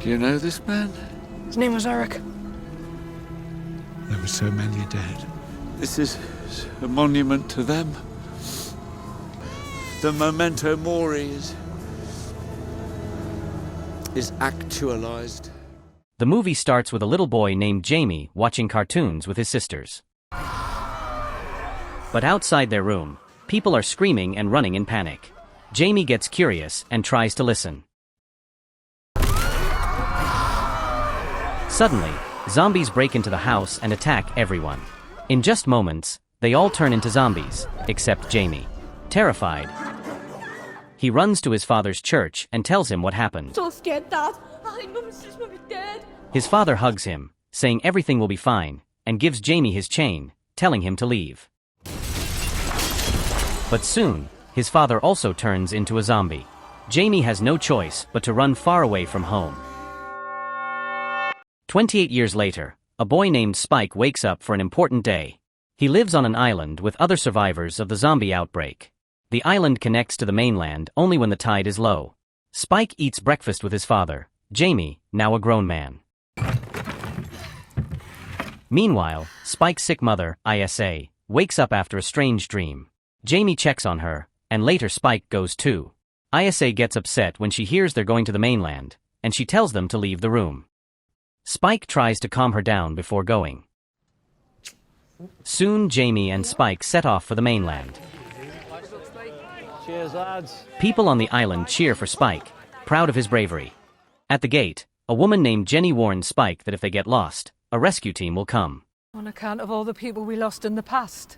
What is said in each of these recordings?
Do you know this man? His name was Eric. There were so many dead. This is a monument to them. The memento mori is actualized. The movie starts with a little boy named Jamie watching cartoons with his sisters. But outside their room, people are screaming and running in panic. Jamie gets curious and tries to listen. Suddenly, zombies break into the house and attack everyone. In just moments, they all turn into zombies, except Jamie. Terrified, he runs to his father's church and tells him what happened. So scared, Dad. Mum's just gonna be dead. His father hugs him, saying everything will be fine, and gives Jamie his chain, telling him to leave. But soon, his father also turns into a zombie. Jamie has no choice but to run far away from home. 28 years later, a boy named Spike wakes up for an important day. He lives on an island with other survivors of the zombie outbreak. The island connects to the mainland only when the tide is low. Spike eats breakfast with his father, Jamie, now a grown man. Meanwhile, Spike's sick mother, Isa, wakes up after a strange dream. Jamie checks on her, and later Spike goes too. Isa gets upset when she hears they're going to the mainland, and she tells them to leave the room. Spike tries to calm her down before going. Soon Jamie and Spike set off for the mainland. Cheers, lads. People on the island cheer for Spike, proud of his bravery. At the gate, a woman named Jenny warns Spike that if they get lost, a rescue team will come. On account of all the people we lost in the past.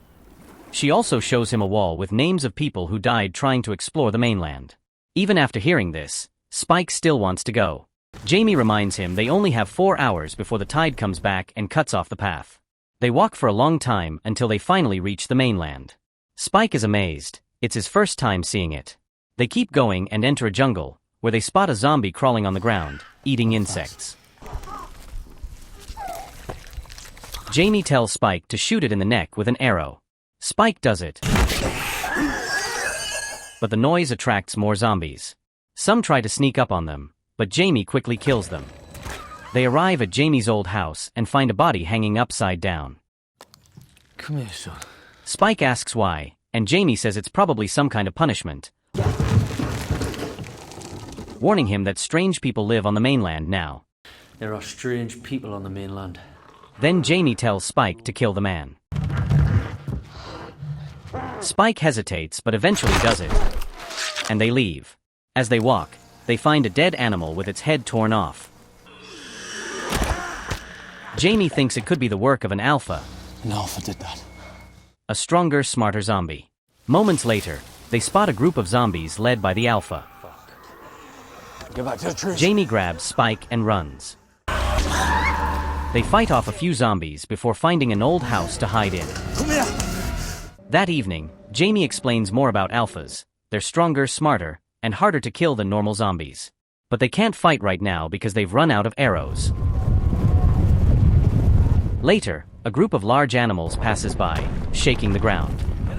She also shows him a wall with names of people who died trying to explore the mainland. Even after hearing this, Spike still wants to go. Jamie reminds him they only have 4 hours before the tide comes back and cuts off the path. They walk for a long time until they finally reach the mainland. Spike is amazed. It's his first time seeing it. They keep going and enter a jungle, where they spot a zombie crawling on the ground, eating insects. Jamie tells Spike to shoot it in the neck with an arrow. Spike does it. But the noise attracts more zombies. Some try to sneak up on them, but Jamie quickly kills them. They arrive at Jamie's old house and find a body hanging upside down. Come here, son. Spike asks why, and Jamie says it's probably some kind of punishment, warning him that strange people live on the mainland now. There are strange people on the mainland. Then Jamie tells Spike to kill the man. Spike hesitates but eventually does it, and they leave. As they walk, they find a dead animal with its head torn off. Jamie thinks it could be the work of an alpha. An alpha did that. A stronger, smarter zombie. Moments later, they spot a group of zombies led by the alpha. Get back to the trees. Jamie grabs Spike and runs. They fight off a few zombies before finding an old house to hide in. Come here. That evening, Jamie explains more about alphas. They're stronger, smarter, and harder to kill than normal zombies. But they can't fight right now because they've run out of arrows. Later, a group of large animals passes by, shaking the ground.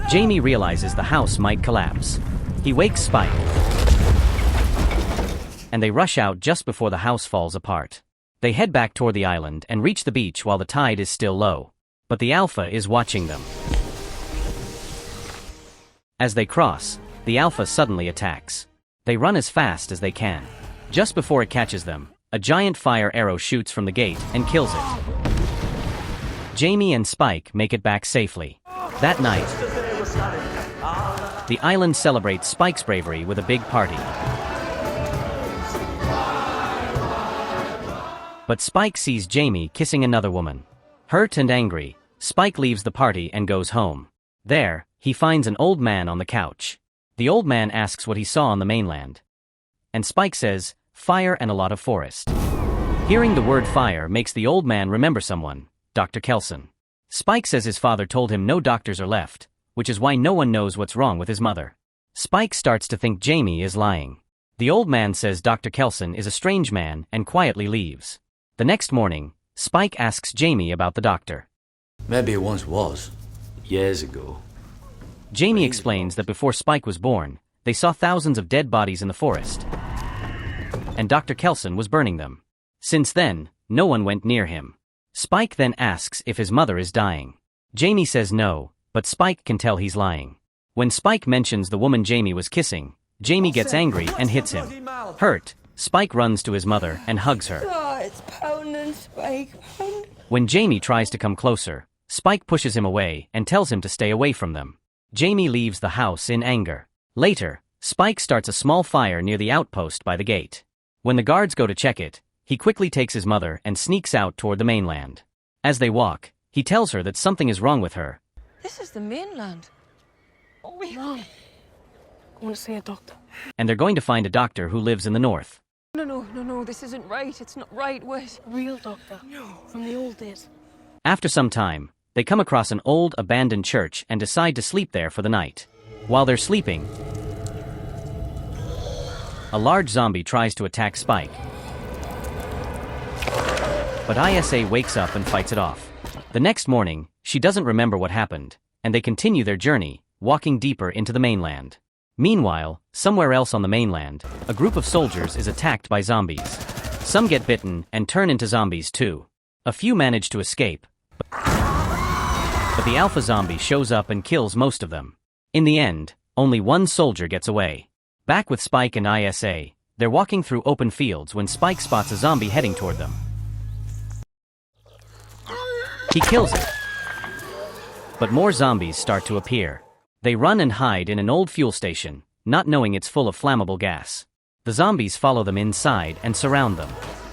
Jamie realizes the house might collapse. He wakes Spike, and they rush out just before the house falls apart. They head back toward the island and reach the beach while the tide is still low. But the alpha is watching them. As they cross, the alpha suddenly attacks. They run as fast as they can. Just before it catches them, a giant fire arrow shoots from the gate and kills it. Jamie and Spike make it back safely. That night, the island celebrates Spike's bravery with a big party. But Spike sees Jamie kissing another woman. Hurt and angry, Spike leaves the party and goes home. There, he finds an old man on the couch. The old man asks what he saw on the mainland. And Spike says, fire and a lot of forest. Hearing the word fire makes the old man remember someone, Dr. Kelson. Spike says his father told him no doctors are left, which is why no one knows what's wrong with his mother. Spike starts to think Jamie is lying. The old man says Dr. Kelson is a strange man and quietly leaves. The next morning, Spike asks Jamie about the doctor. Maybe it once was. Years ago. Jamie explains that before Spike was born, they saw thousands of dead bodies in the forest, and Dr. Kelson was burning them. Since then, no one went near him. Spike then asks if his mother is dying. Jamie says no, but Spike can tell he's lying. When Spike mentions the woman Jamie was kissing, Jamie gets angry and hits him. Hurt, Spike runs to his mother and hugs her. Oh, it's pounding, Spike. Pounding. When Jamie tries to come closer, Spike pushes him away and tells him to stay away from them. Jamie leaves the house in anger. Later, Spike starts a small fire near the outpost by the gate. When the guards go to check it, he quickly takes his mother and sneaks out toward the mainland. As they walk, he tells her that something is wrong with her. This is the mainland. Oh, we Mom, I want to see a doctor. And they're going to find a doctor who lives in the north. No, this isn't right. It's not right. Wait. A real doctor. No. From the old days. After some time, they come across an old abandoned church and decide to sleep there for the night. While they're sleeping, a large zombie tries to attack Spike. But ISA wakes up and fights it off. The next morning, she doesn't remember what happened, and they continue their journey, walking deeper into the mainland. Meanwhile, somewhere else on the mainland, a group of soldiers is attacked by zombies. Some get bitten and turn into zombies too. A few manage to escape, but the alpha zombie shows up and kills most of them. In the end, only one soldier gets away. Back with Spike and ISA, they're walking through open fields when Spike spots a zombie heading toward them. He kills it, but more zombies start to appear. They run and hide in an old fuel station, not knowing it's full of flammable gas. The zombies follow them inside and surround them.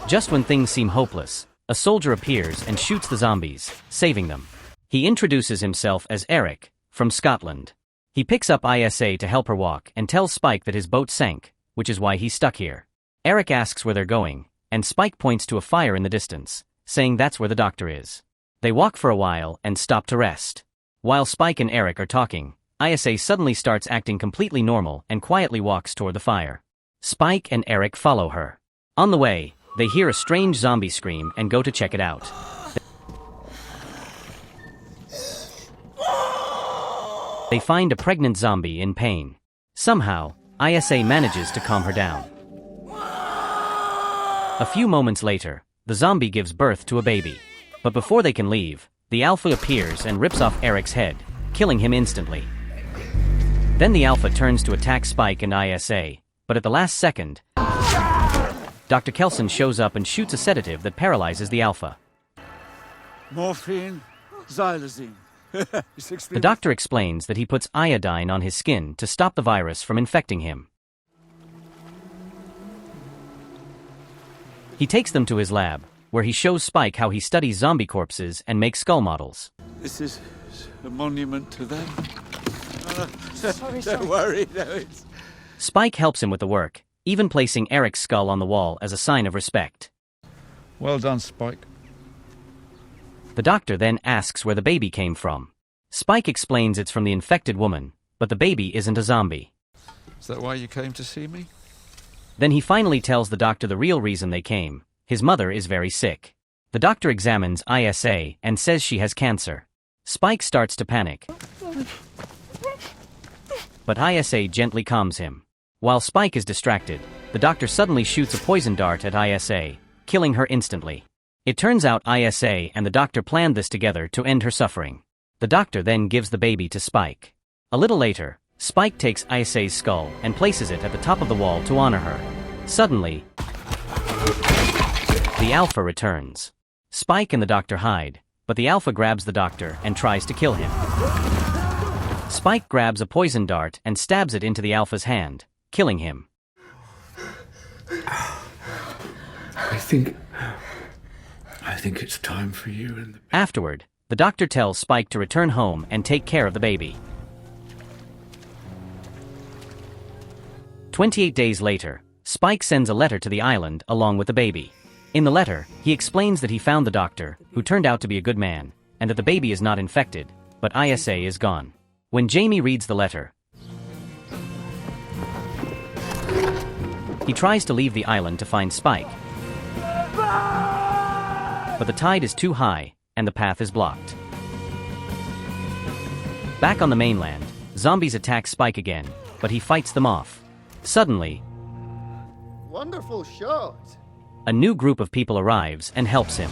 Just when things seem hopeless, a soldier appears and shoots the zombies, saving them. He introduces himself as Eric, from Scotland. He picks up ISA to help her walk and tells Spike that his boat sank, which is why he's stuck here. Eric asks where they're going, and Spike points to a fire in the distance, saying that's where the doctor is. They walk for a while and stop to rest. While Spike and Eric are talking, ISA suddenly starts acting completely normal and quietly walks toward the fire. Spike and Eric follow her. On the way, they hear a strange zombie scream and go to check it out. They find a pregnant zombie in pain. Somehow, ISA manages to calm her down. A few moments later, the zombie gives birth to a baby. But before they can leave, the alpha appears and rips off Eric's head, killing him instantly. Then the alpha turns to attack Spike and ISA, but at the last second, Dr. Kelson shows up and shoots a sedative that paralyzes the alpha. Morphine, xylazine. The doctor explains that he puts iodine on his skin to stop the virus from infecting him. He takes them to his lab, where he shows Spike how he studies zombie corpses and makes skull models. This is a monument to them. Sorry. Don't worry, no, it's... Spike helps him with the work, even placing Eric's skull on the wall as a sign of respect. Well done, Spike. The doctor then asks where the baby came from. Spike explains it's from the infected woman, but the baby isn't a zombie. Is that why you came to see me? Then he finally tells the doctor the real reason they came. His mother is very sick. The doctor examines ISA and says she has cancer. Spike starts to panic, but ISA gently calms him. While Spike is distracted, the doctor suddenly shoots a poison dart at ISA, killing her instantly. It turns out ISA and the doctor planned this together to end her suffering. The doctor then gives the baby to Spike. A little later, Spike takes ISA's skull and places it at the top of the wall to honor her. Suddenly, the alpha returns. Spike and the doctor hide, but the alpha grabs the doctor and tries to kill him. Spike grabs a poison dart and stabs it into the alpha's hand, killing him. I think it's time for you and the... Afterward, the doctor tells Spike to return home and take care of the baby. 28 days later, Spike sends a letter to the island along with the baby. In the letter, he explains that he found the doctor, who turned out to be a good man, and that the baby is not infected, but ISA is gone. When Jamie reads the letter, he tries to leave the island to find Spike. But the tide is too high, and the path is blocked. Back on the mainland, zombies attack Spike again, but he fights them off. Suddenly, Wonderful shot. A new group of people arrives and helps him.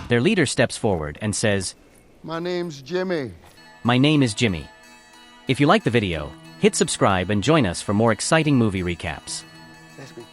Their leader steps forward and says, My name's Jimmy. "My name is Jimmy." If you like the video, hit subscribe and join us for more exciting movie recaps. That's me.